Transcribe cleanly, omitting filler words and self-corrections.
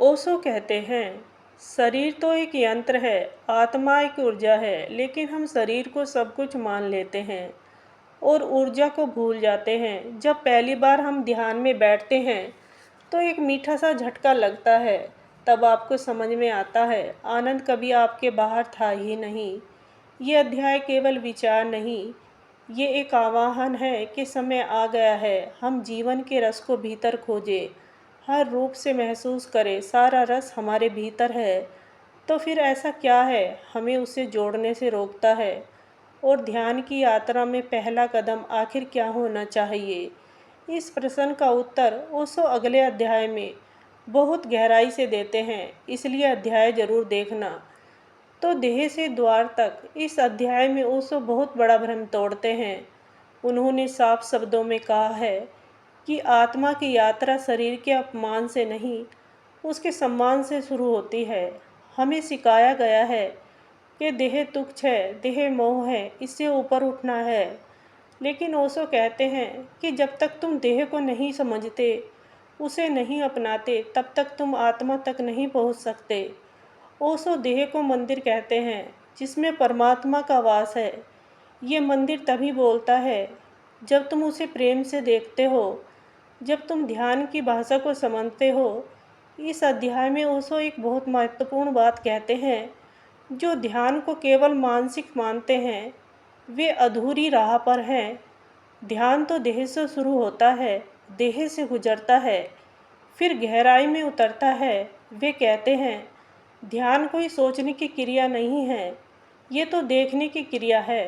ओशो कहते हैं, शरीर तो एक यंत्र है, आत्मा एक ऊर्जा है, लेकिन हम शरीर को सब कुछ मान लेते हैं और ऊर्जा को भूल जाते हैं। जब पहली बार हम ध्यान में बैठते हैं तो एक मीठा सा झटका लगता है। तब आपको समझ में आता है, आनंद कभी आपके बाहर था ही नहीं। ये अध्याय केवल विचार नहीं, ये एक आह्वान है कि समय आ गया है हम जीवन के रस को भीतर खोजें, हर रूप से महसूस करें। सारा रस हमारे भीतर है, तो फिर ऐसा क्या है हमें उसे जोड़ने से रोकता है? और ध्यान की यात्रा में पहला कदम आखिर क्या होना चाहिए? इस प्रश्न का उत्तर ओशो अगले अध्याय में बहुत गहराई से देते हैं, इसलिए अध्याय जरूर देखना। तो देह से द्वार तक, इस अध्याय में ओशो बहुत बड़ा भ्रम तोड़ते हैं। उन्होंने साफ शब्दों में कहा है कि आत्मा की यात्रा शरीर के अपमान से नहीं, उसके सम्मान से शुरू होती है। हमें सिखाया गया है कि देह तुच्छ है, देह मोह है, इससे ऊपर उठना है। लेकिन ओशो कहते हैं कि जब तक तुम देह को नहीं समझते, उसे नहीं अपनाते, तब तक तुम आत्मा तक नहीं पहुंच सकते। ओशो देह को मंदिर कहते हैं, जिसमें परमात्मा का वास है। ये मंदिर तभी बोलता है जब तुम उसे प्रेम से देखते हो, जब तुम ध्यान की भाषा को समझते हो। इस अध्याय में ओशो एक बहुत महत्वपूर्ण बात कहते हैं, जो ध्यान को केवल मानसिक मानते हैं वे अधूरी राह पर हैं। ध्यान तो देह से शुरू होता है, देह से गुजरता है, फिर गहराई में उतरता है। वे कहते हैं, ध्यान कोई सोचने की क्रिया नहीं है, ये तो देखने की क्रिया है।